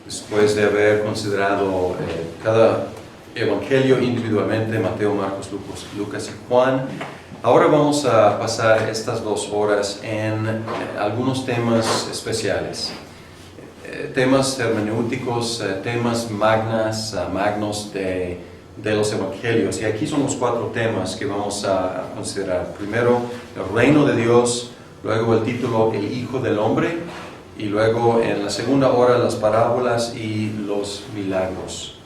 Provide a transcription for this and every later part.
después de haber considerado cada evangelio individualmente, Mateo, Marcos, Lucas y Juan. Ahora vamos a pasar estas 2 horas en algunos temas especiales. Temas hermenéuticos, temas magnos de los evangelios. Y aquí son los 4 temas que vamos a considerar. Primero, el reino de Dios, luego el título, el Hijo del Hombre, y luego en la segunda hora las parábolas y los milagros.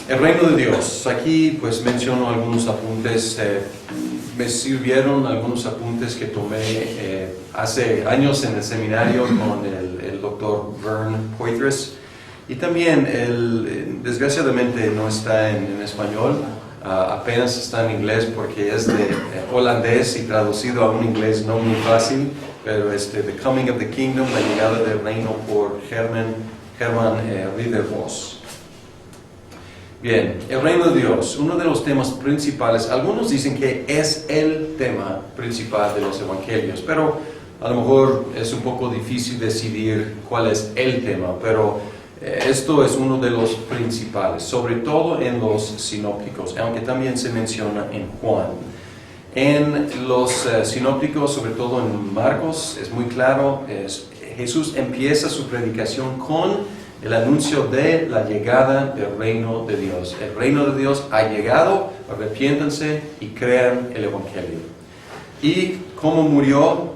El reino de Dios. Aquí pues menciono algunos apuntes. Me sirvieron algunos apuntes que tomé hace años en el seminario con el doctor Vern Poitras. Y también, desgraciadamente no está en español, apenas está en inglés porque es de holandés y traducido a un inglés no muy fácil, pero The Coming of the Kingdom, la llegada del reino, por Herman Ridderbos. Bien, el reino de Dios, uno de los temas principales. Algunos dicen que es el tema principal de los evangelios, pero a lo mejor es un poco difícil decidir cuál es el tema, pero esto es uno de los principales, sobre todo en los sinópticos, aunque también se menciona en Juan. En los sinópticos, sobre todo en Marcos, es muy claro, Jesús empieza su predicación con el anuncio de la llegada del reino de Dios. El reino de Dios ha llegado, arrepiéntanse y crean el evangelio. Y cómo murió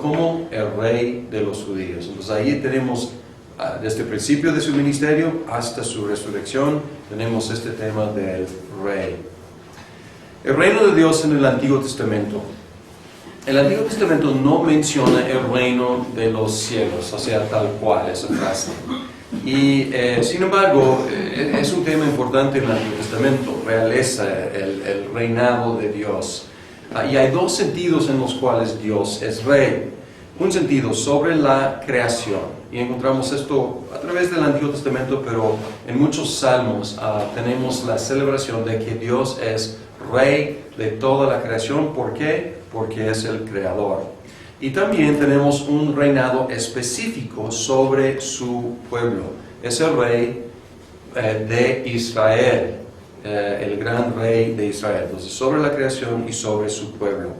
como el rey de los judíos. Entonces ahí tenemos, desde el principio de su ministerio hasta su resurrección, tenemos este tema del rey. El reino de Dios en el Antiguo Testamento. El Antiguo Testamento no menciona el reino de los cielos, o sea, tal cual, esa frase. Y sin embargo, es un tema importante en el Antiguo Testamento, realeza, el reinado de Dios. Y hay 2 sentidos en los cuales Dios es rey. Un sentido sobre la creación, y encontramos esto a través del Antiguo Testamento, pero en muchos salmos tenemos la celebración de que Dios es rey de toda la creación. ¿Por qué? Porque es el creador. Y también tenemos un reinado específico sobre su pueblo. Es el rey de Israel, el gran rey de Israel. Entonces, sobre la creación y sobre su pueblo.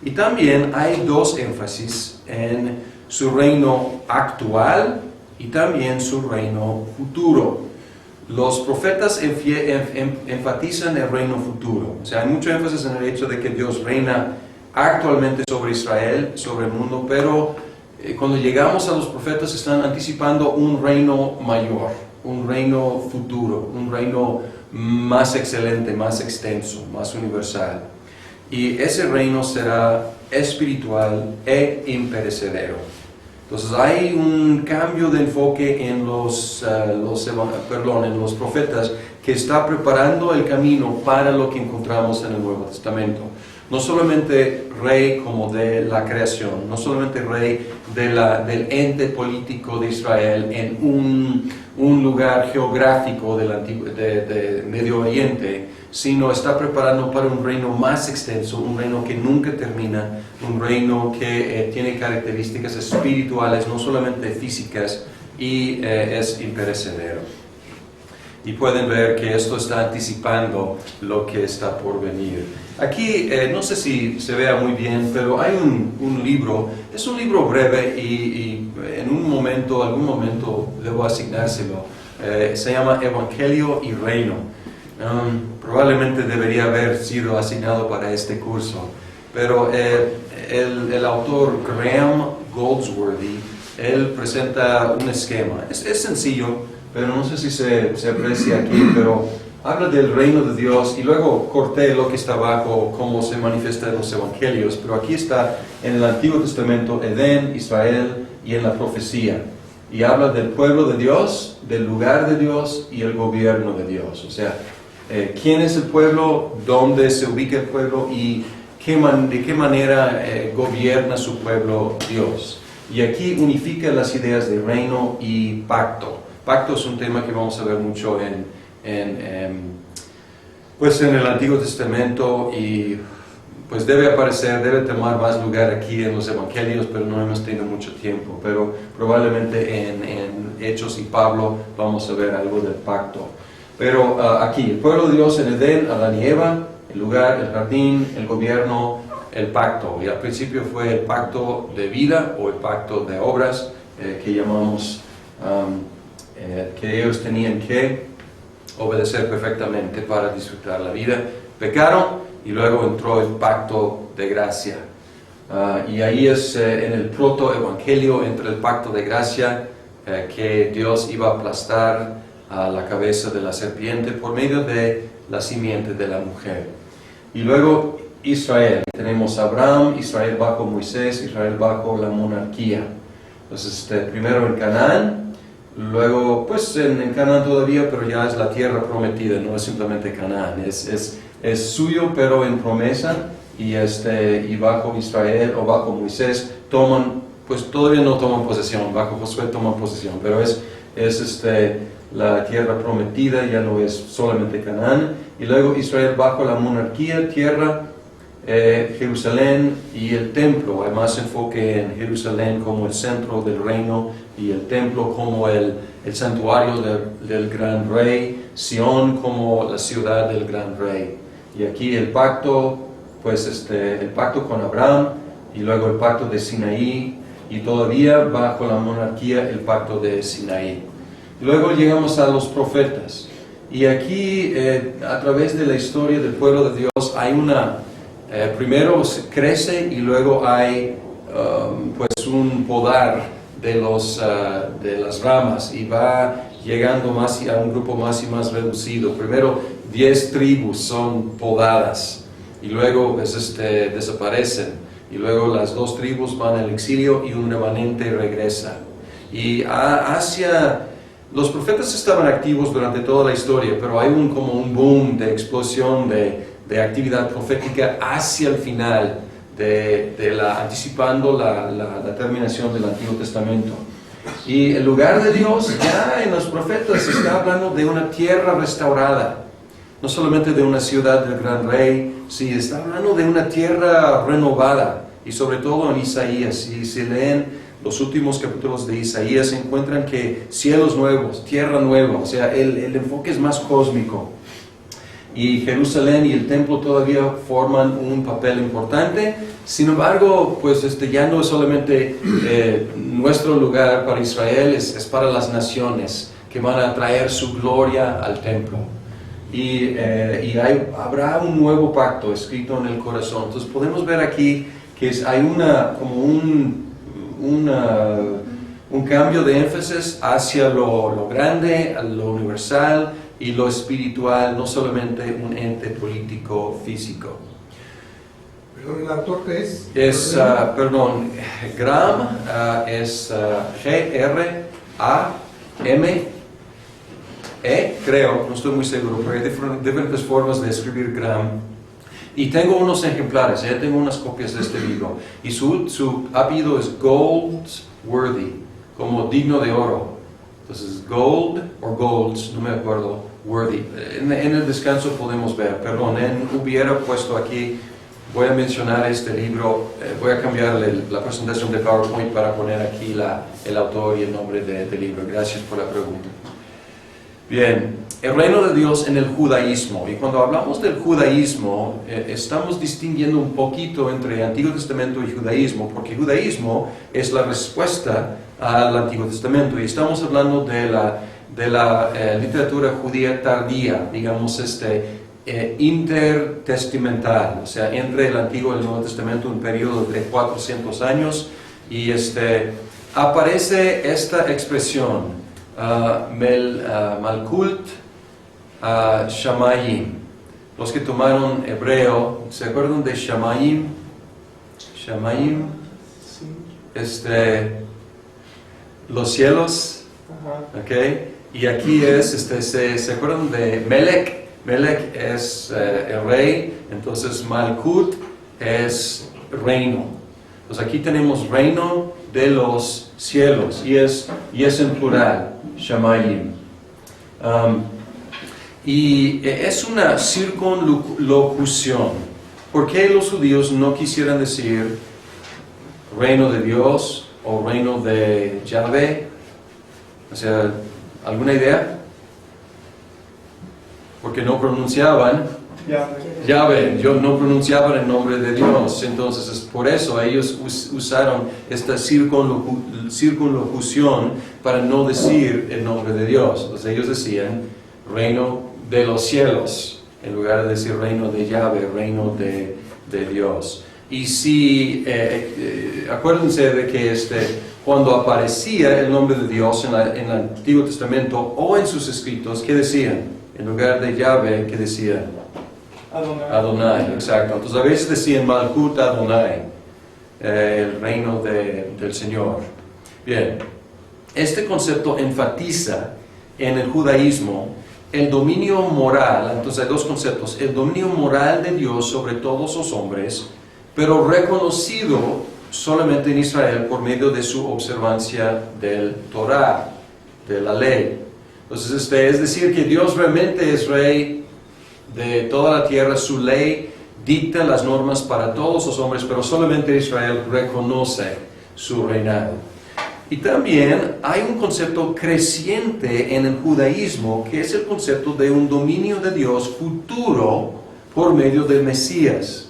Y también hay 2 énfasis en su reino actual y también su reino futuro. Los profetas enfatizan el reino futuro. O sea, hay mucho énfasis en el hecho de que Dios reina actualmente sobre Israel, sobre el mundo, pero cuando llegamos a los profetas están anticipando un reino mayor, un reino futuro, un reino más excelente, más extenso, más universal. Y ese reino será espiritual e imperecedero. Entonces hay un cambio de enfoque en los profetas, que está preparando el camino para lo que encontramos en el Nuevo Testamento. No solamente rey como de la creación, no solamente rey del ente político de Israel en un lugar geográfico de Medio Oriente, sino está preparando para un reino más extenso, un reino que nunca termina, un reino que tiene características espirituales, no solamente físicas, y es imperecedero. Y pueden ver que esto está anticipando lo que está por venir. Aquí, no sé si se vea muy bien, pero hay un libro, es un libro breve y en algún momento debo asignárselo. Se llama Evangelio y Reino. Probablemente debería haber sido asignado para este curso, pero el autor Graham Goldsworthy, él presenta un esquema. Es sencillo, pero no sé si se aprecia aquí, pero habla del reino de Dios y luego corté lo que está abajo, cómo se manifiesta en los evangelios, pero aquí está en el Antiguo Testamento, Edén, Israel y en la profecía. Y habla del pueblo de Dios, del lugar de Dios y el gobierno de Dios. O sea, quién es el pueblo, dónde se ubica el pueblo y de qué manera gobierna su pueblo Dios. Y aquí unifica las ideas de reino y pacto. Pacto es un tema que vamos a ver mucho en el Antiguo Testamento y pues debe aparecer, debe tomar más lugar aquí en los evangelios, pero no hemos tenido mucho tiempo. Pero probablemente en Hechos y Pablo vamos a ver algo del pacto. Pero aquí, el pueblo de Dios en Edén, Adán y Eva, el lugar, el jardín, el gobierno, el pacto. Y al principio fue el pacto de vida o el pacto de obras que llamamos, que ellos tenían que obedecer perfectamente para disfrutar la vida. Pecaron y luego entró el pacto de gracia. Y ahí es en el protoevangelio entre el pacto de gracia que Dios iba a aplastar a la cabeza de la serpiente por medio de la simiente de la mujer. Y luego Israel, tenemos Abraham, Israel bajo Moisés, Israel bajo la monarquía. Entonces primero en Canaán, luego pues en Canaán todavía, pero ya es la tierra prometida, no es simplemente Canaán, es suyo pero en promesa, y bajo Israel o bajo Moisés toman, pues todavía no toman posesión, bajo Josué toman posesión, pero es la tierra prometida, ya no es solamente Canaán. Y luego Israel bajo la monarquía, tierra, Jerusalén y el templo. Hay más enfoque en Jerusalén como el centro del reino y el templo como el santuario del gran rey, Sión como la ciudad del gran rey. Y aquí el pacto, pues el pacto con Abraham y luego el pacto de Sinaí, y todavía bajo la monarquía el pacto de Sinaí. Luego llegamos a los profetas, y aquí a través de la historia del pueblo de Dios hay primero crece y luego hay pues un podar de las ramas, y va llegando más a un grupo más y más reducido. Primero 10 tribus son podadas y luego desaparecen, y luego las 2 tribus van al exilio y un remanente regresa. Y los profetas estaban activos durante toda la historia, pero hay como un boom de explosión de actividad profética hacia el final, anticipando la terminación del Antiguo Testamento. Y el lugar de Dios ya en los profetas está hablando de una tierra restaurada, no solamente de una ciudad del gran rey, sí, está hablando de una tierra renovada, y sobre todo en Isaías. Si se leen los últimos capítulos de Isaías, encuentran que cielos nuevos, tierra nueva, o sea, el enfoque es más cósmico. Y Jerusalén y el templo todavía forman un papel importante. Sin embargo, pues ya no es solamente nuestro lugar para Israel, es para las naciones que van a traer su gloria al templo. Y habrá un nuevo pacto escrito en el corazón. Entonces podemos ver aquí que hay como un cambio de énfasis hacia lo grande, a lo universal y lo espiritual, no solamente un ente político físico. Perdón, ¿el autor qué es? Graham es G-R-A-M-E, creo, no estoy muy seguro, pero hay diferentes formas de escribir Graham. Y tengo unos ejemplares, ya tengo unas copias de este libro, y su apellido es Goldsworthy, como digno de oro. Entonces, Gold o Golds, no me acuerdo, Worthy. En el descanso podemos ver, perdón, hubiera puesto aquí, voy a mencionar este libro, voy a cambiar la presentación de PowerPoint para poner aquí el autor y el nombre del libro. Gracias por la pregunta. Bien, el reino de Dios en el judaísmo. Y cuando hablamos del judaísmo, estamos distinguiendo un poquito entre Antiguo Testamento y judaísmo, porque judaísmo es la respuesta al Antiguo Testamento, y estamos hablando de la literatura judía tardía, digamos intertestamental, o sea, entre el Antiguo y el Nuevo Testamento, un periodo de 400 años, y aparece esta expresión, Malkut Shamayim. Los que tomaron hebreo, ¿se acuerdan de Shamayim? Shamayim, los cielos, ¿ok? Y aquí ¿se acuerdan de Melech? Melech es el rey, entonces Malkut es reino. Entonces aquí tenemos reino de los cielos, y es en plural, Shamayim. Y es una circunlocución. ¿Por qué los judíos no quisieran decir reino de Dios o reino de Yahvé? O sea, ¿alguna idea? Porque no pronunciaban Yahvé, no pronunciaban el nombre de Dios. Entonces es por eso ellos usaron esta circunlocución para no decir el nombre de Dios. Entonces ellos decían reino de los cielos, en lugar de decir reino de Yahvé, reino de Dios. Y si, acuérdense de que cuando aparecía el nombre de Dios en el Antiguo Testamento o en sus escritos, ¿qué decían? En lugar de Yahvé, ¿qué decían? Adonai, exacto. Entonces a veces decían Malkut Adonai, el reino del Señor. Bien, este concepto enfatiza en el judaísmo el dominio moral. Entonces hay dos conceptos: el dominio moral de Dios sobre todos los hombres, pero reconocido solamente en Israel por medio de su observancia del Torah, de la ley. Entonces es decir que Dios realmente es rey de toda la tierra. Su ley dicta las normas para todos los hombres, pero solamente Israel reconoce su reinado. Y también hay un concepto creciente en el judaísmo, que es el concepto de un dominio de Dios futuro por medio del Mesías.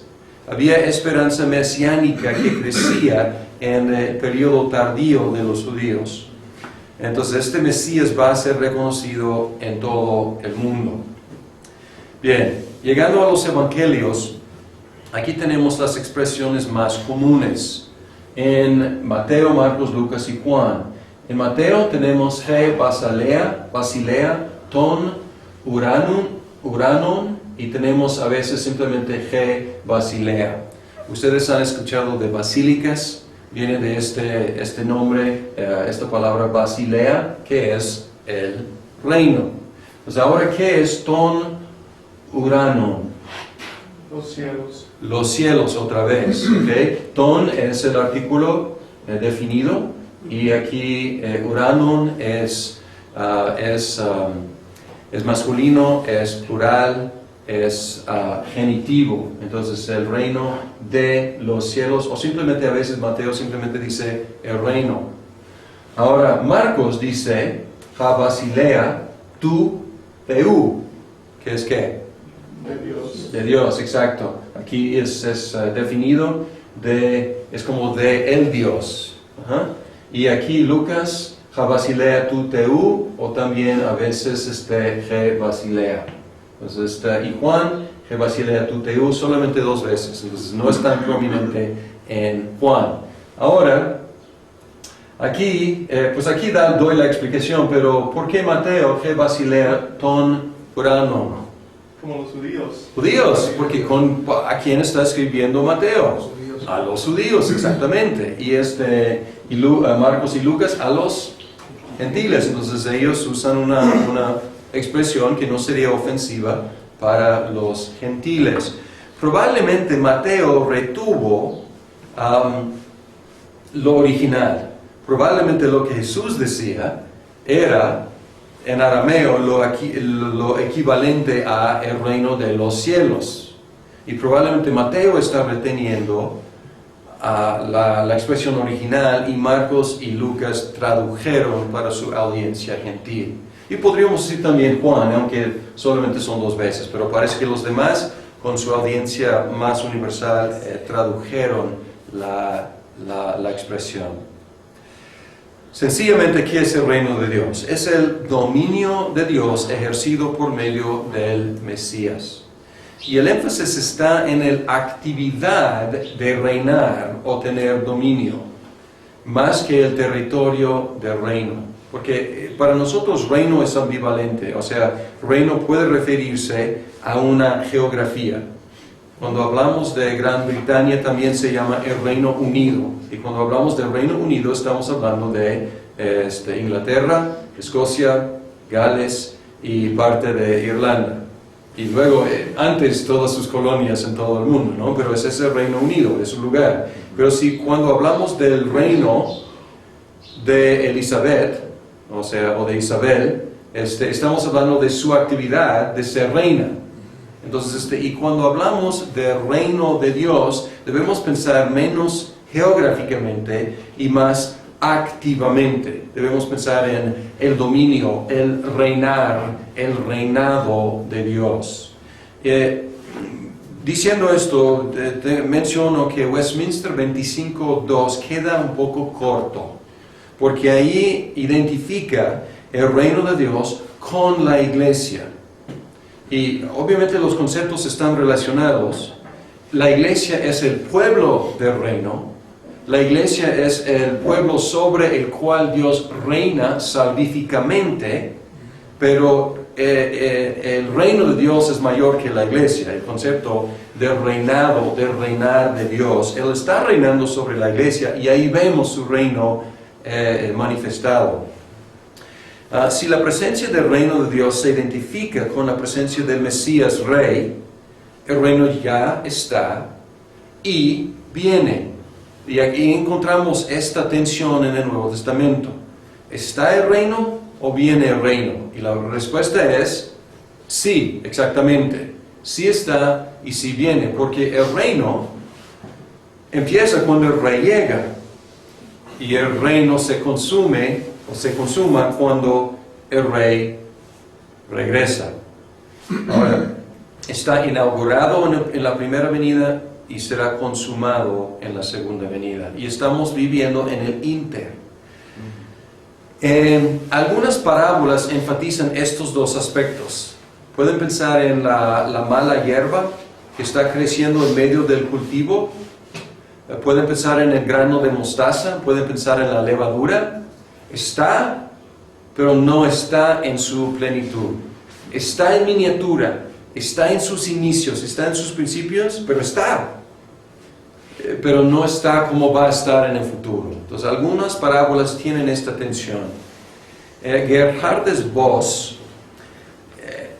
Había esperanza mesiánica que crecía en el periodo tardío de los judíos. Entonces este Mesías va a ser reconocido en todo el mundo. Bien, llegando a los evangelios, aquí tenemos las expresiones más comunes en Mateo, Marcos, Lucas y Juan. En Mateo tenemos He Basilea, Ton, Uranon, y tenemos a veces simplemente He Basilea. Ustedes han escuchado de basílicas. Viene de este nombre, esta palabra Basilea, que es el reino. Pues ahora, ¿qué es Ton Uranon? Los cielos. Los cielos, otra vez. ¿Okay? Ton es el artículo definido, y aquí Uranon es masculino, es plural, es genitivo. Entonces el reino de los cielos, o simplemente a veces Mateo simplemente dice el reino. Ahora Marcos dice Ha Basilea tu Teu, que es ¿qué? De Dios. De Dios, exacto. Aquí es definido es como de el Dios. Ajá. Y aquí Lucas Ha Basilea tu Teu, o también a veces He Basilea. Entonces, y Juan, He Basilea tu Teu, solamente 2 veces. Entonces no es tan prominente en Juan. Ahora, aquí, doy la explicación, pero ¿por qué Mateo, He Basilea ton Uranon? Como los judíos. Judíos, porque ¿a quién está escribiendo Mateo? A los judíos, exactamente. Y Marcos y Lucas a los gentiles. Entonces ellos usan una expresión que no sería ofensiva para los gentiles. Probablemente Mateo retuvo lo original. Probablemente lo que Jesús decía era en arameo lo equivalente a el reino de los cielos. Y probablemente Mateo está reteniendo la expresión original, y Marcos y Lucas tradujeron para su audiencia gentil. Y podríamos decir también Juan, aunque solamente son 2 veces, pero parece que los demás, con su audiencia más universal, tradujeron la expresión. Sencillamente, ¿qué es el reino de Dios? Es el dominio de Dios ejercido por medio del Mesías. Y el énfasis está en la actividad de reinar o tener dominio, más que el territorio del reino. Porque para nosotros reino es ambivalente, o sea, reino puede referirse a una geografía. Cuando hablamos de Gran Bretaña también se llama el Reino Unido. Y cuando hablamos del Reino Unido estamos hablando de Inglaterra, Escocia, Gales y parte de Irlanda. Y luego, antes todas sus colonias en todo el mundo, ¿no? Pero ese es el Reino Unido, es un lugar. Pero cuando hablamos del reino de Elizabeth, o de Isabel, estamos hablando de su actividad de ser reina. Entonces, y cuando hablamos del reino de Dios, debemos pensar menos geográficamente y más activamente. Debemos pensar en el dominio, el reinar, el reinado de Dios. Diciendo esto, te menciono que Westminster 25.2 queda un poco corto, porque ahí identifica el reino de Dios con la iglesia. Y obviamente los conceptos están relacionados. La iglesia es el pueblo del reino. La iglesia es el pueblo sobre el cual Dios reina salvíficamente, pero el reino de Dios es mayor que la iglesia. El concepto del reinado, del reinar de Dios. Él está reinando sobre la iglesia y ahí vemos su reino manifestado. Si la presencia del reino de Dios se identifica con la presencia del Mesías Rey, el reino ya está y viene. Y aquí encontramos esta tensión en el Nuevo Testamento. ¿Está el reino o viene el reino? Y la respuesta es sí, exactamente. Sí está y sí viene, porque el reino empieza cuando el rey llega y el reino se consume o se consuma cuando el rey regresa. Ahora, está inaugurado en la primera venida y será consumado en la segunda venida. Y estamos viviendo en el inter. Algunas parábolas enfatizan estos dos aspectos. Pueden pensar en la mala hierba que está creciendo en medio del cultivo. Pueden pensar en el grano de mostaza. Pueden pensar en la levadura. Está, pero no está en su plenitud. Está en miniatura, está en sus inicios, está en sus principios, pero está. Pero no está como va a estar en el futuro. Entonces, algunas parábolas tienen esta tensión. Gerhardus Voss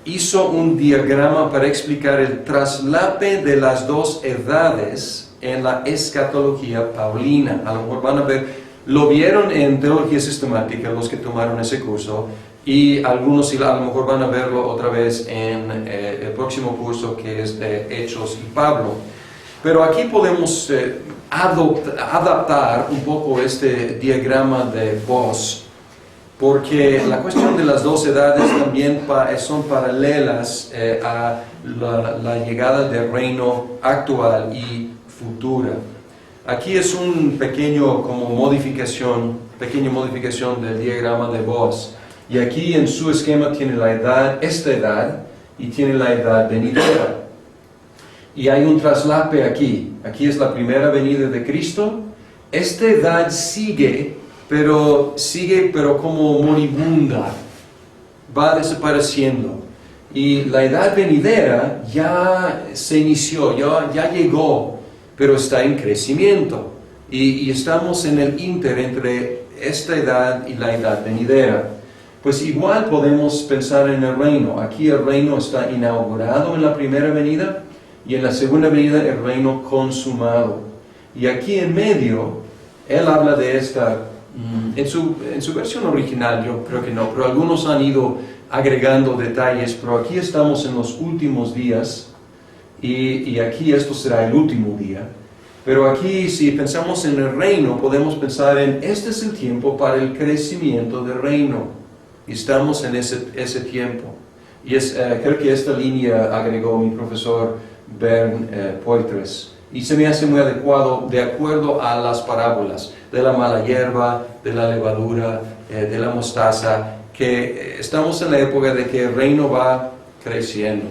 hizo un diagrama para explicar el traslape de las dos edades en la escatología paulina. A lo mejor van a ver. Lo vieron en Teología Sistemática, los que tomaron ese curso, y algunos a lo mejor van a verlo otra vez en el próximo curso que es de Hechos y Pablo. Pero aquí podemos adaptar un poco este diagrama de Voss, porque la cuestión de las dos edades también son paralelas a la llegada del reino actual y futura. Aquí es un pequeña modificación del diagrama de Voss. Y aquí en su esquema tiene la edad, esta edad, y tiene la edad venidera. Y hay un traslape aquí. Aquí es la primera venida de Cristo. Esta edad sigue, pero como moribunda. Va desapareciendo. Y la edad venidera ya se inició, ya llegó, pero está en crecimiento. Y estamos en el inter entre esta edad y la edad venidera. Pues igual podemos pensar en el reino. Aquí el reino está inaugurado en la primera venida y en la segunda venida el reino consumado. Y aquí en medio, él habla de esta, en su versión original yo creo que no, pero algunos han ido agregando detalles, pero aquí estamos en los últimos días y aquí esto será el último día. Pero aquí si pensamos en el reino, podemos pensar en este es el tiempo para el crecimiento del reino. Y estamos en ese tiempo. Y creo que esta línea agregó mi profesor Bernd Poitres. Y se me hace muy adecuado de acuerdo a las parábolas de la mala hierba, de la levadura, de la mostaza, que estamos en la época de que el reino va creciendo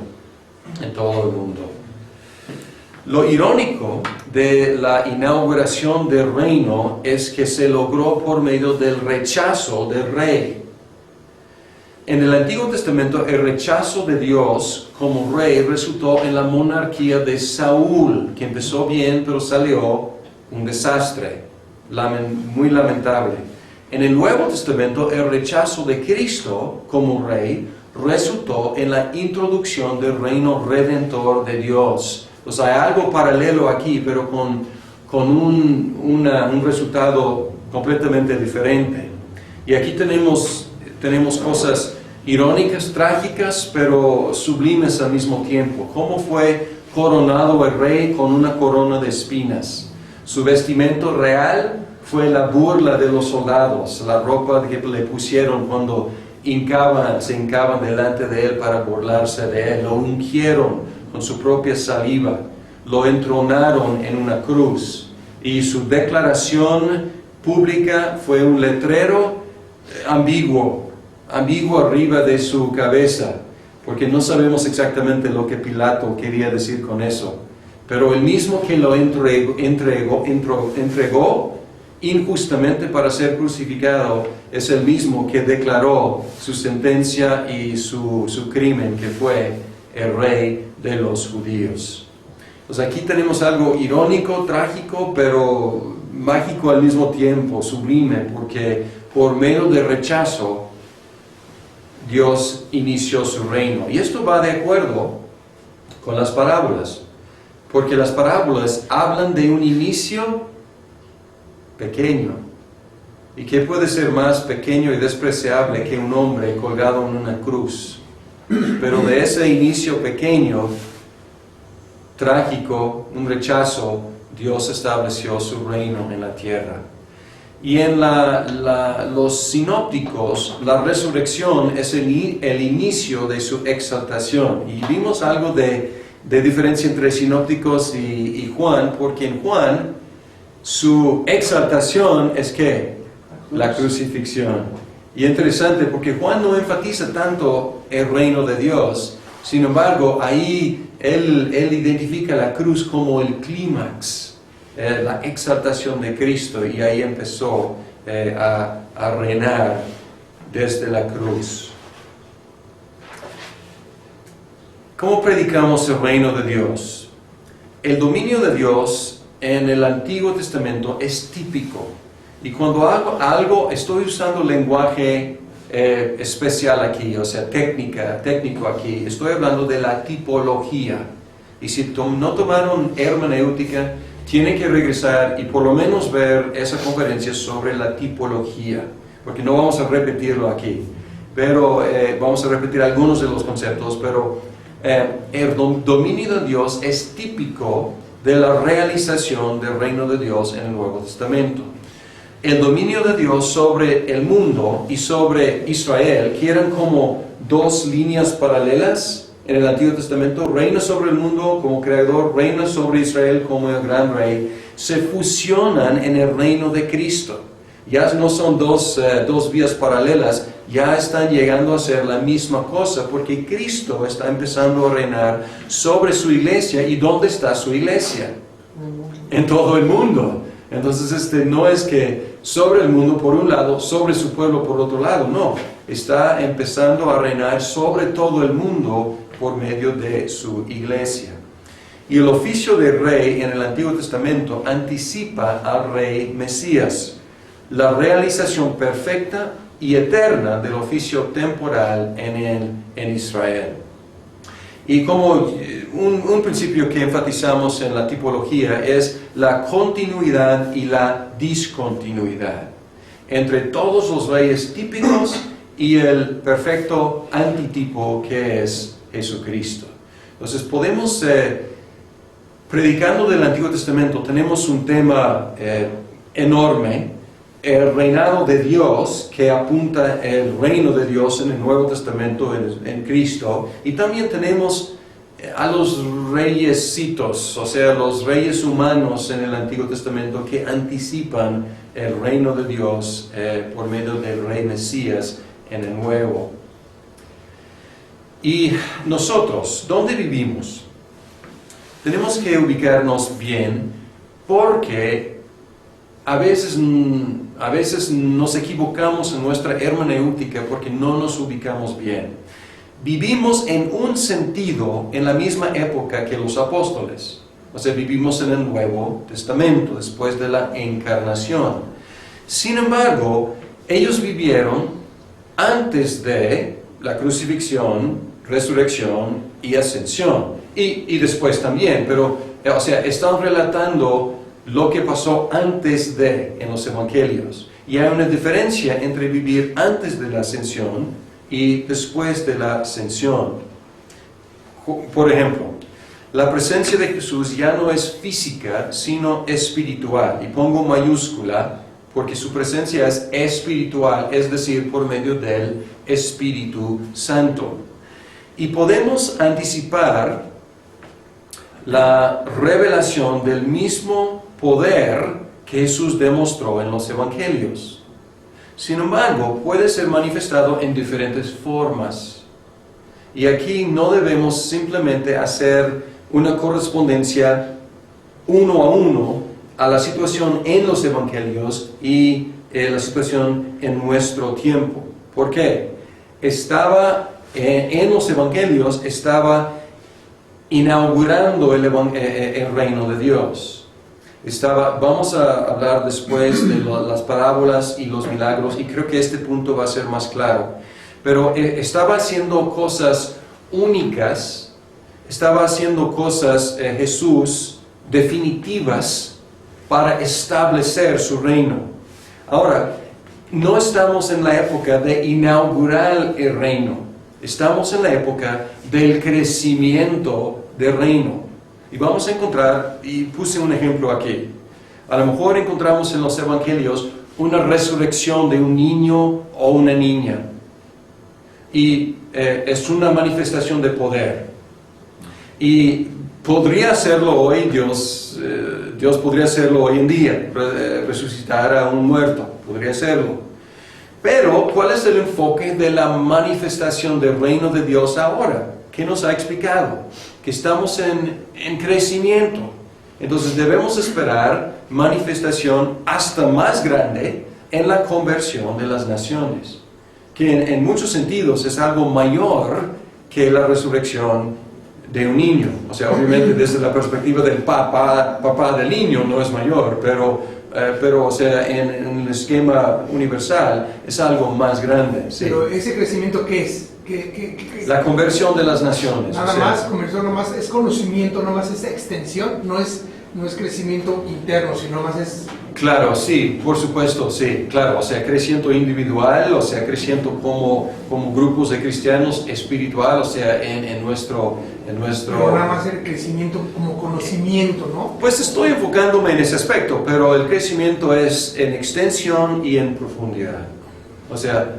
en todo el mundo. Lo irónico de la inauguración del reino es que se logró por medio del rechazo del rey. En el Antiguo Testamento, el rechazo de Dios como rey resultó en la monarquía de Saúl, que empezó bien, pero salió un desastre, muy lamentable. En el Nuevo Testamento, el rechazo de Cristo como rey resultó en la introducción del reino redentor de Dios. O sea, hay algo paralelo aquí, pero con un resultado completamente diferente. Y aquí tenemos cosas irónicas, trágicas, pero sublimes al mismo tiempo. ¿Cómo fue coronado el rey con una corona de espinas? Su vestimento real fue la burla de los soldados, la ropa que le pusieron cuando se hincaban delante de él para burlarse de él. Lo ungieron con su propia saliva, lo entronaron en una cruz, y su declaración pública fue un letrero ambiguo arriba de su cabeza, porque no sabemos exactamente lo que Pilato quería decir con eso. Pero el mismo que lo entregó injustamente para ser crucificado es el mismo que declaró su sentencia y su crimen, que fue el rey de los judíos. Pues aquí tenemos algo irónico, trágico, pero mágico al mismo tiempo, sublime, porque por medio de rechazo Dios inició su reino. Y esto va de acuerdo con las parábolas, porque las parábolas hablan de un inicio pequeño. ¿Y qué puede ser más pequeño y despreciable que un hombre colgado en una cruz? Pero de ese inicio pequeño, trágico, un rechazo, Dios estableció su reino en la tierra. Y en los sinópticos, la resurrección es el inicio de su exaltación. Y vimos algo de diferencia entre sinópticos y Juan, porque en Juan su exaltación es ¿qué? La crucifixión. Y interesante, porque Juan no enfatiza tanto el reino de Dios, sin embargo, ahí él identifica la cruz como el clímax, la exaltación de Cristo, y ahí empezó a reinar desde la cruz. ¿Cómo predicamos el reino de Dios? El dominio de Dios en el Antiguo Testamento es típico. Y cuando hago algo, estoy usando lenguaje especial aquí, o sea, técnico aquí. Estoy hablando de la tipología. Y si no tomaron hermenéutica, tienen que regresar y por lo menos ver esa conferencia sobre la tipología, porque no vamos a repetirlo aquí, pero vamos a repetir algunos de los conceptos, pero el dominio de Dios es típico de la realización del reino de Dios en el Nuevo Testamento. El dominio de Dios sobre el mundo y sobre Israel, que eran como dos líneas paralelas en el Antiguo Testamento, reina sobre el mundo como creador, reina sobre Israel como el gran rey, se fusionan en el reino de Cristo. Ya no son dos vías paralelas, ya están llegando a ser la misma cosa, porque Cristo está empezando a reinar sobre su iglesia. ¿Y dónde está su iglesia? En todo el mundo. Entonces no es que sobre el mundo por un lado, sobre su pueblo por otro lado, no. Está empezando a reinar sobre todo el mundo por medio de su iglesia. Y el oficio de rey en el Antiguo Testamento anticipa al rey Mesías, la realización perfecta y eterna del oficio temporal en Israel. Y como un principio que enfatizamos en la tipología es la continuidad y la discontinuidad entre todos los reyes típicos y el perfecto antitipo que es Jesucristo. Entonces podemos, predicando del Antiguo Testamento, tenemos un tema enorme, el reinado de Dios, que apunta el reino de Dios en el Nuevo Testamento, en Cristo, y también tenemos a los reyesitos, o sea, los reyes humanos en el Antiguo Testamento que anticipan el reino de Dios por medio del rey Mesías en el Nuevo. Y nosotros, ¿dónde vivimos? Tenemos que ubicarnos bien, porque a veces nos equivocamos en nuestra hermenéutica porque no nos ubicamos bien. Vivimos en un sentido en la misma época que los apóstoles. O sea, vivimos en el Nuevo Testamento, después de la encarnación. Sin embargo, ellos vivieron antes de la crucifixión, resurrección y ascensión. Y después también, pero, o sea, están relatando lo que pasó antes de en los evangelios. Y hay una diferencia entre vivir antes de la ascensión y después de la ascensión. Por ejemplo, la presencia de Jesús ya no es física, sino espiritual. Y pongo mayúscula porque su presencia es espiritual, es decir, por medio del Espíritu Santo. Y podemos anticipar la revelación del mismo poder que Jesús demostró en los evangelios. Sin embargo, puede ser manifestado en diferentes formas. Y aquí no debemos simplemente hacer una correspondencia uno a uno a la situación en los evangelios y la situación en nuestro tiempo. ¿Por qué? En los evangelios estaba inaugurando el reino de Dios. Vamos a hablar después de las parábolas y los milagros, y creo que este punto va a ser más claro. Pero estaba haciendo cosas únicas, estaba haciendo cosas, Jesús, definitivas para establecer su reino. Ahora, no estamos en la época de inaugurar el reino, estamos en la época del crecimiento del reino. Y vamos a encontrar, y puse un ejemplo aquí, a lo mejor encontramos en los evangelios una resurrección de un niño o una niña. Y es una manifestación de poder. Y podría hacerlo hoy, Dios podría hacerlo hoy en día, resucitar a un muerto, podría hacerlo. Pero, ¿cuál es el enfoque de la manifestación del reino de Dios ahora? ¿Qué nos ha explicado? Que estamos en crecimiento. Entonces debemos esperar manifestación hasta más grande en la conversión de las naciones, que en muchos sentidos es algo mayor que la resurrección de un niño. O sea, obviamente desde la perspectiva del papá del niño no es mayor, pero o sea, en el esquema universal es algo más grande. Sí. Pero ese crecimiento, ¿qué es? La conversión de las naciones. Nada más, conversión nomás es conocimiento, nomás es extensión, no es crecimiento interno, sino más es... Claro, sí, por supuesto, sí, claro, o sea, crecimiento individual, o sea, crecimiento como grupos de cristianos, espiritual, o sea, en nuestro... Pero nada más el crecimiento como conocimiento, ¿no? Pues estoy enfocándome en ese aspecto, pero el crecimiento es en extensión y en profundidad. O sea,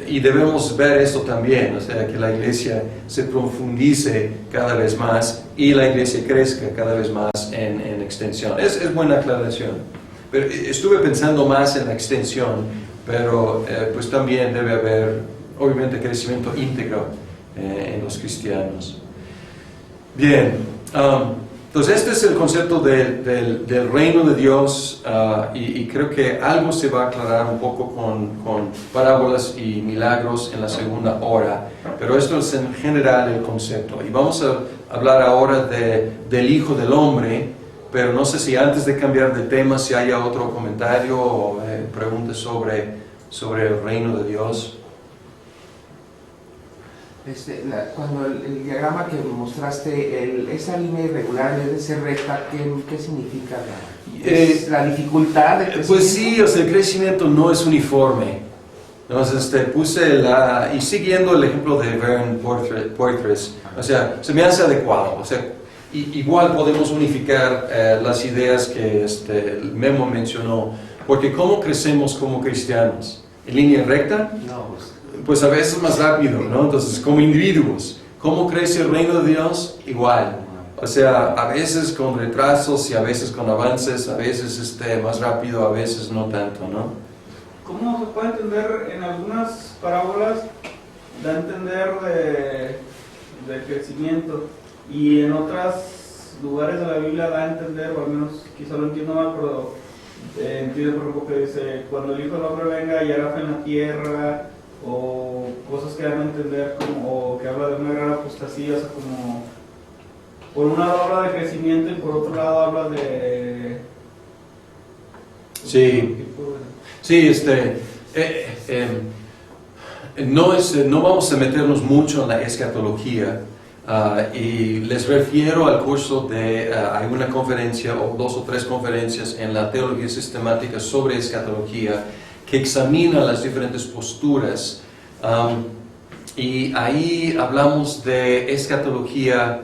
y debemos ver esto también, o sea, que la iglesia se profundice cada vez más y la iglesia crezca cada vez más en extensión. Es buena aclaración. Pero estuve pensando más en la extensión, pero pues también debe haber, obviamente, crecimiento íntegro en los cristianos. Bien, entonces este es el concepto del reino de Dios, y creo que algo se va a aclarar un poco con parábolas y milagros en la segunda hora, pero esto es en general el concepto. Y vamos a hablar ahora del Hijo del Hombre, pero no sé si antes de cambiar de tema si haya otro comentario o preguntas sobre el reino de Dios. Cuando el diagrama que mostraste, esa línea irregular en vez de ser recta, ¿qué significa? ¿Es la dificultad del crecimiento? Pues sí, o sea, el crecimiento no es uniforme. Entonces puse y siguiendo el ejemplo de Vern Poitras, o sea, se me hace adecuado. O sea, igual podemos unificar las ideas que el Memo mencionó, porque ¿cómo crecemos como cristianos? ¿En línea recta? No, pues a veces más rápido, ¿no? Entonces, como individuos, ¿cómo crece el reino de Dios? Igual. O sea, a veces con retrasos y a veces con avances, a veces más rápido, a veces no tanto, ¿no? ¿Cómo se puede entender en algunas parábolas? Da a entender de crecimiento, y en otros lugares de la Biblia da a entender, o al menos quizá lo entiendo mal, pero entiendo por ejemplo que dice, cuando el Hijo del Hombre venga y hará fe en la tierra, o cosas que dan a entender o que habla de una gran apostasía, o sea, como por un lado habla de crecimiento y por otro lado habla de... Sí, no vamos a meternos mucho en la escatología, y les refiero al curso hay una conferencia o 2 o 3 conferencias en la teología sistemática sobre escatología que examina las diferentes posturas. y ahí hablamos de escatología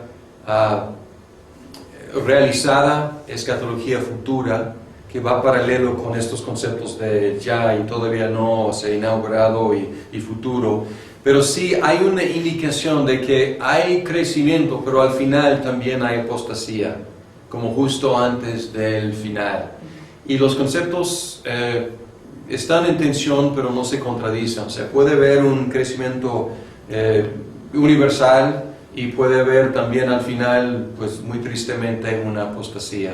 realizada, escatología futura, que va paralelo con estos conceptos de ya y todavía no, se ha inaugurado y futuro. Pero sí hay una indicación de que hay crecimiento, pero al final también hay apostasía, como justo antes del final. Y los conceptos están en tensión, pero no se contradicen. O sea, puede haber un crecimiento universal y puede haber también al final, pues muy tristemente, una apostasía.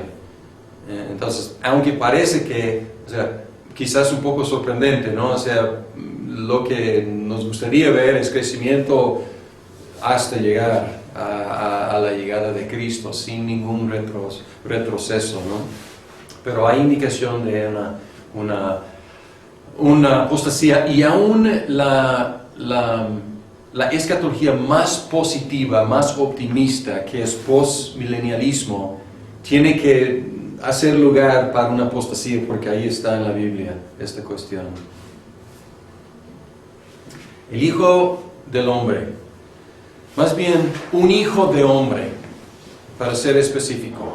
Entonces, aunque parece que, o sea, quizás un poco sorprendente, ¿no? O sea, lo que nos gustaría ver es crecimiento hasta llegar a la llegada de Cristo, sin ningún retroceso, ¿no? Pero hay indicación de una apostasía, y aún la escatología más positiva, más optimista, que es postmilenialismo, tiene que hacer lugar para una apostasía, porque ahí está en la Biblia esta cuestión. El Hijo del Hombre, más bien un hijo de hombre, para ser específico,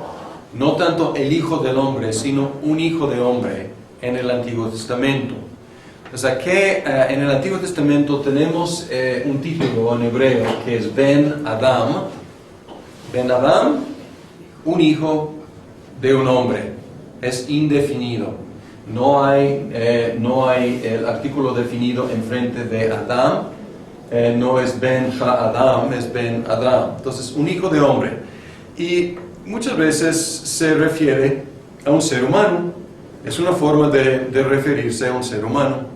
no tanto el Hijo del Hombre, sino un hijo de hombre en el Antiguo Testamento. O sea que en el Antiguo Testamento tenemos un título en hebreo que es Ben Adam. Ben Adam, un hijo de un hombre. Es indefinido. No hay el artículo definido enfrente de Adam. No es Ben Ha-Adam, es Ben Adam. Entonces, un hijo de hombre. Y muchas veces se refiere a un ser humano. Es una forma de referirse a un ser humano.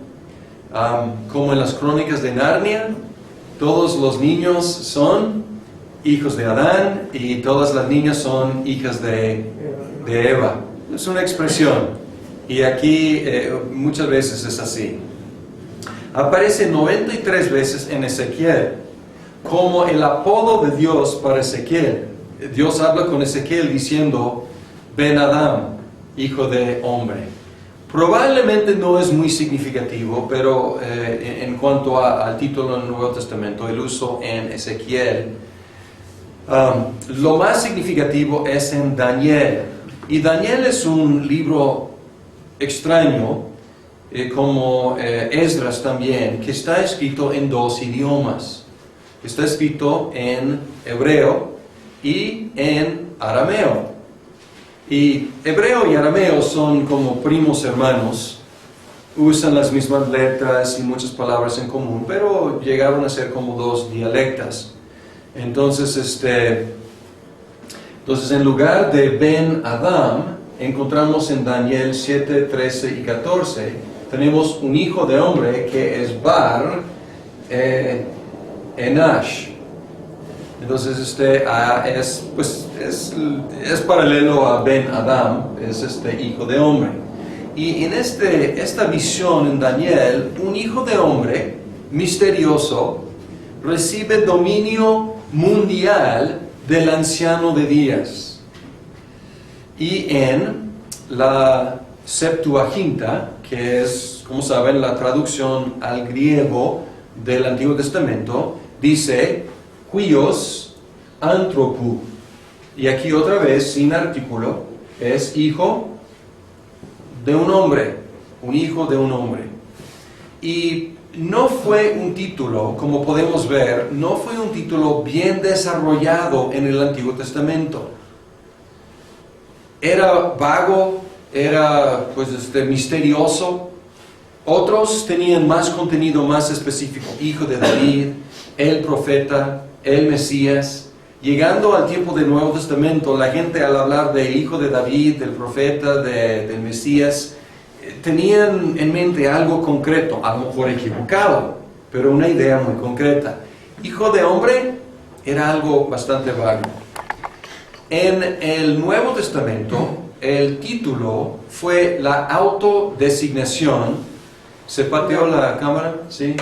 Como en las crónicas de Narnia, todos los niños son hijos de Adán y todas las niñas son hijas de Eva. Es una expresión, y aquí muchas veces es así. Aparece 93 veces en Ezequiel como el apodo de Dios para Ezequiel. Dios habla con Ezequiel diciendo Ben Adam, hijo de hombre. Probablemente no es muy significativo, pero en cuanto al título en el Nuevo Testamento, el uso en Ezequiel, lo más significativo es en Daniel. Y Daniel es un libro extraño, como Esdras también, que está escrito en dos idiomas. Está escrito en hebreo y en arameo. Y hebreo y arameo son como primos hermanos, usan las mismas letras y muchas palabras en común, pero llegaron a ser como dos dialectas. Entonces, en lugar de Ben Adam, encontramos en Daniel 7, 13 y 14, tenemos un hijo de hombre que es Bar Enash. Entonces es paralelo a Ben Adam, es hijo de hombre. Y en esta visión en Daniel, un hijo de hombre misterioso recibe dominio mundial del anciano de días. Y en la Septuaginta, que es, como saben, la traducción al griego del Antiguo Testamento, dice Huios anthropou. Y aquí otra vez, sin artículo, es hijo de un hombre, un hijo de un hombre. Y no fue un título, como podemos ver, no fue un título bien desarrollado en el Antiguo Testamento. Era vago, era misterioso. Otros tenían más contenido más específico, hijo de David, el profeta, el Mesías. Llegando al tiempo del Nuevo Testamento, la gente al hablar del hijo de David, del profeta, del Mesías, tenían en mente algo concreto, a lo mejor equivocado, pero una idea muy concreta. Hijo de hombre era algo bastante vago. En el Nuevo Testamento, el título fue la autodesignación. ¿Se pateó la cámara? ¿Sí?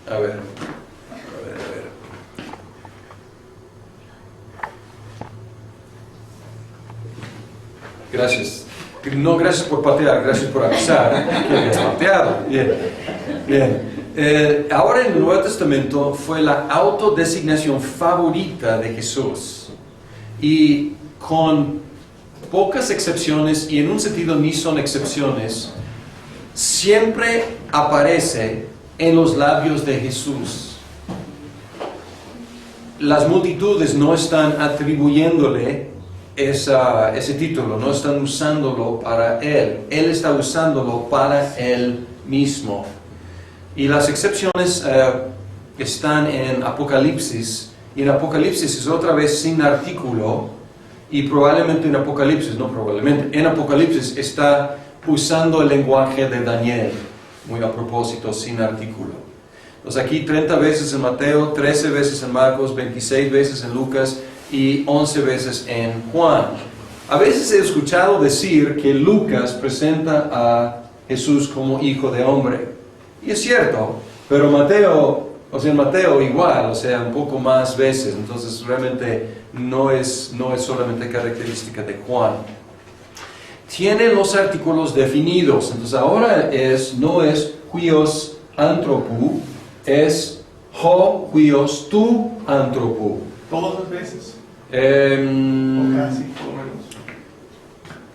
A ver. Gracias. No, gracias por patear, gracias por avisar que habías pateado. Bien, bien. Ahora en el Nuevo Testamento fue la autodesignación favorita de Jesús. Y con pocas excepciones, y en un sentido ni son excepciones, siempre aparece en los labios de Jesús. Las multitudes no están atribuyéndole ese título, no están usándolo para Él. Él está usándolo para Él mismo. Y las excepciones están en Apocalipsis, y en Apocalipsis es otra vez sin artículo, y probablemente en Apocalipsis está usando el lenguaje de Daniel, muy a propósito, sin artículo. Entonces aquí 30 veces en Mateo, 13 veces en Marcos, 26 veces en Lucas y 11 veces en Juan. A veces he escuchado decir que Lucas presenta a Jesús como hijo de hombre. Y es cierto, pero en Mateo igual, un poco más veces. Entonces realmente no es solamente característica de Juan. Tiene los artículos definidos. Entonces ahora no es huios anthropou, es ho huios tu anthropou. Todas las veces. O casi, por lo menos.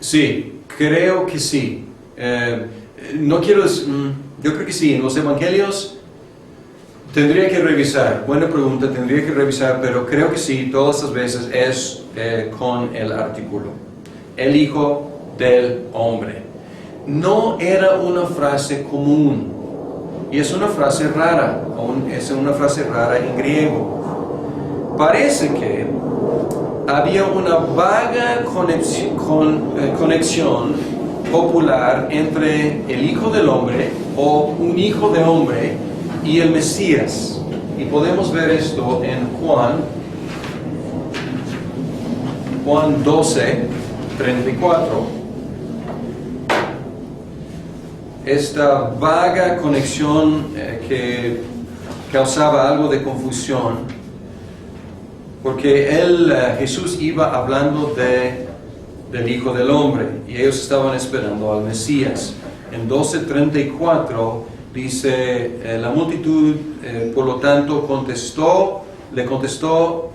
Sí, creo que sí. Yo creo que sí. En los evangelios tendría que revisar. Buena pregunta, tendría que revisar, pero creo que sí, todas las veces es con el artículo. El Hijo del Hombre. No era una frase común. Y es una frase rara. Es una frase rara en griego. Parece que había una vaga conexión popular entre el Hijo del Hombre o un Hijo de Hombre y el Mesías. Y podemos ver esto en Juan 12:34. Esta vaga conexión que causaba algo de confusión, porque Jesús iba hablando del Hijo del Hombre y ellos estaban esperando al Mesías. En 12:34 dice, la multitud por lo tanto le contestó,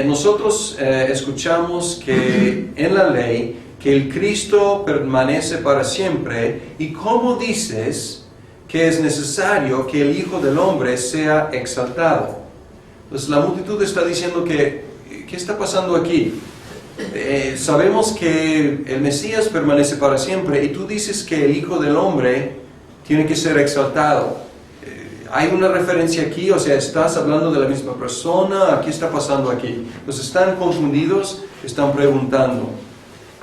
nosotros escuchamos que en la ley que el Cristo permanece para siempre, y ¿cómo dices que es necesario que el Hijo del Hombre sea exaltado? Entonces la multitud está diciendo ¿qué está pasando aquí? Sabemos que el Mesías permanece para siempre, y tú dices que el Hijo del Hombre tiene que ser exaltado. Hay una referencia aquí, estás hablando de la misma persona, ¿qué está pasando aquí? Entonces están confundidos, están preguntando.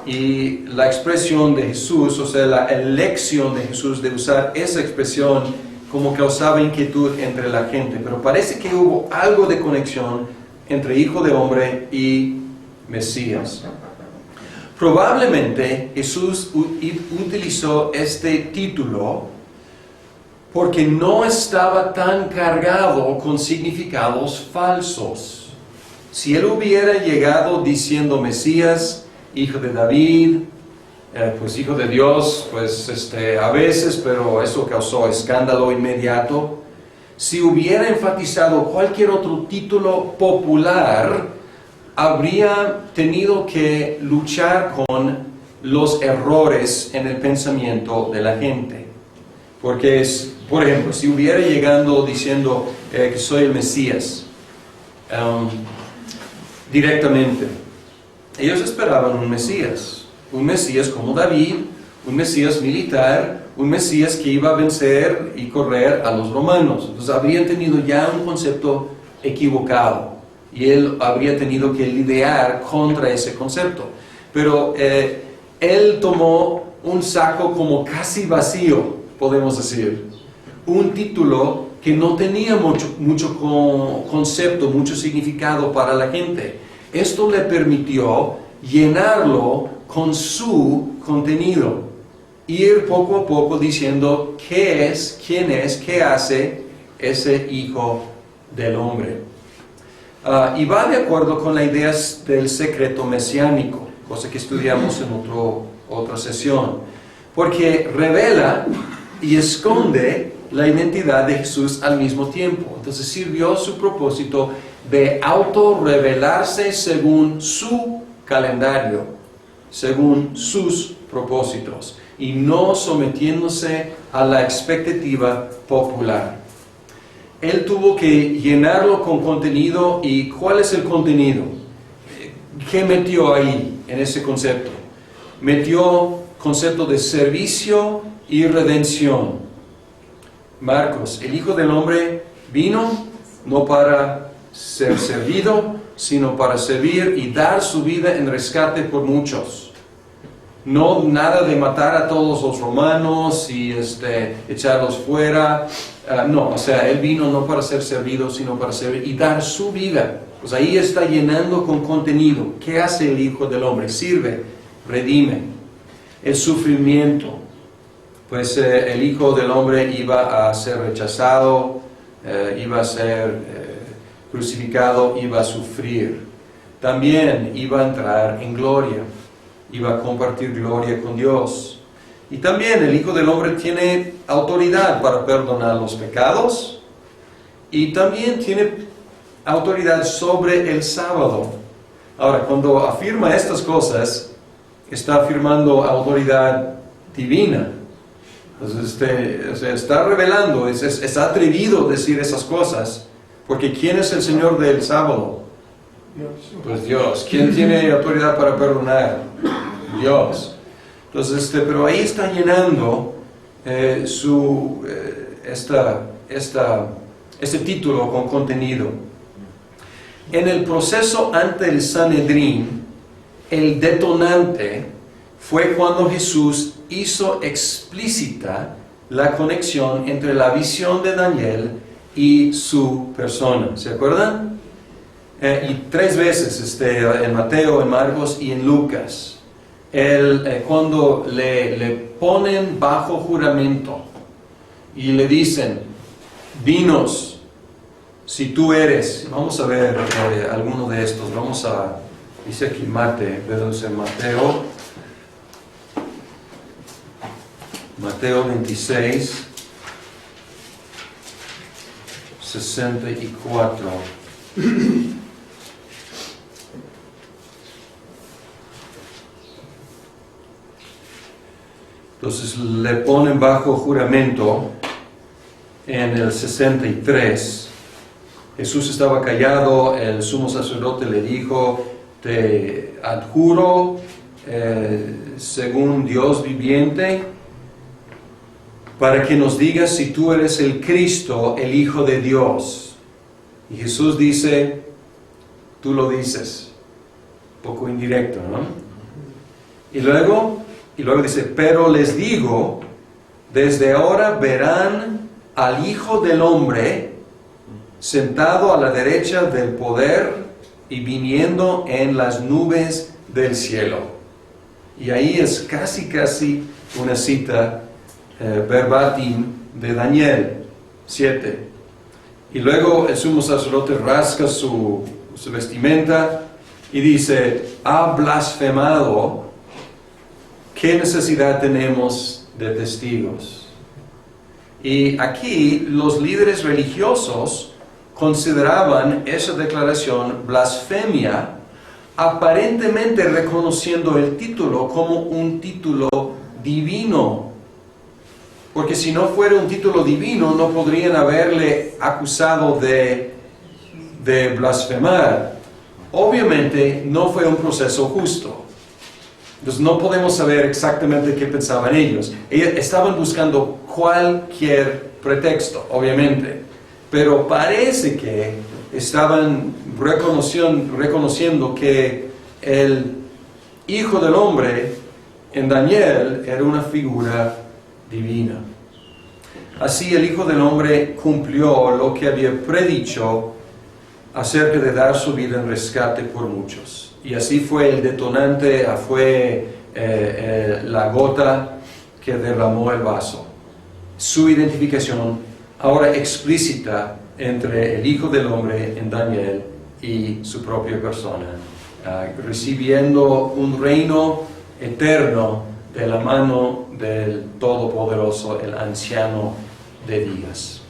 Y la expresión de Jesús, la elección de Jesús de usar esa expresión como causaba inquietud entre la gente. Pero parece que hubo algo de conexión entre Hijo de Hombre y Mesías. Probablemente Jesús utilizó este título porque no estaba tan cargado con significados falsos. Si él hubiera llegado diciendo Mesías, Hijo de David, Hijo de Dios, a veces, pero eso causó escándalo inmediato. Si hubiera enfatizado cualquier otro título popular, habría tenido que luchar con los errores en el pensamiento de la gente. Porque por ejemplo, si hubiera llegado diciendo que soy el Mesías, directamente, ellos esperaban un Mesías como David, un Mesías militar, un Mesías que iba a vencer y correr a los romanos. Entonces habrían tenido ya un concepto equivocado y él habría tenido que lidiar contra ese concepto. Pero él tomó un saco como casi vacío, podemos decir, un título que no tenía mucho concepto, mucho significado para la gente. Esto le permitió llenarlo con su contenido, ir poco a poco diciendo qué es, quién es, qué hace ese Hijo del Hombre. Y va de acuerdo con la idea del secreto mesiánico, cosa que estudiamos en otra sesión, porque revela y esconde la identidad de Jesús al mismo tiempo. Entonces sirvió su propósito de autorrevelarse según su calendario, según sus propósitos, y no sometiéndose a la expectativa popular. Él tuvo que llenarlo con contenido. ¿Y cuál es el contenido? ¿Qué metió ahí en ese concepto? Metió concepto de servicio y redención. Marcos, el Hijo del Hombre vino no para ser servido, sino para servir y dar su vida en rescate por muchos. No nada de matar a todos los romanos y echarlos fuera. No, o sea, Él vino no para ser servido, sino para servir y dar su vida. Pues ahí está llenando con contenido. ¿Qué hace el Hijo del Hombre? Sirve, redime. El sufrimiento. Pues el Hijo del Hombre iba a ser rechazado, iba a ser crucificado, iba a sufrir. También iba a entrar en gloria, iba a compartir gloria con Dios. Y también el Hijo del Hombre tiene autoridad para perdonar los pecados y también tiene autoridad sobre el sábado. Ahora, cuando afirma estas cosas, está afirmando autoridad divina. Entonces, está revelando, es atrevido a decir esas cosas, porque ¿quién es el Señor del sábado? Dios. Pues Dios. ¿Quién tiene autoridad para perdonar? Dios. Entonces, pero ahí está llenando este título con contenido. En el proceso ante el Sanedrín, el detonante fue cuando Jesús hizo explícita la conexión entre la visión de Daniel y su persona. ¿Se acuerdan? Y 3 veces en Mateo, en Marcos y en Lucas. Cuando le ponen bajo juramento y le dicen, dinos si tú eres. Vamos a ver alguno de estos. Dice aquí Mateo 26, 64. Entonces le ponen bajo juramento en el 63. Jesús estaba callado, el sumo sacerdote le dijo, te adjuro según Dios viviente, para que nos digas si tú eres el Cristo, el Hijo de Dios. Y Jesús dice, tú lo dices. Un poco indirecto, ¿no? Y luego dice, pero les digo, desde ahora verán al Hijo del Hombre sentado a la derecha del poder y viniendo en las nubes del cielo. Y ahí es casi una cita verbatim de Daniel 7. Y luego el sumo sacerdote rasca su vestimenta y dice, ha blasfemado. ¿Qué necesidad tenemos de testigos? Y aquí los líderes religiosos consideraban esa declaración blasfemia, aparentemente reconociendo el título como un título divino. Porque si no fuera un título divino, no podrían haberle acusado de blasfemar. Obviamente no fue un proceso justo. Entonces no podemos saber exactamente qué pensaban ellos. Ellos estaban buscando cualquier pretexto, obviamente. Pero parece que estaban reconociendo que el Hijo del Hombre en Daniel era una figura divina. Así el Hijo del Hombre cumplió lo que había predicho acerca de dar su vida en rescate por muchos. Y así fue el detonante, fue la gota que derramó el vaso. Su identificación ahora explícita entre el Hijo del Hombre en Daniel y su propia persona, recibiendo un reino eterno de la mano del Todopoderoso, el Anciano de Días.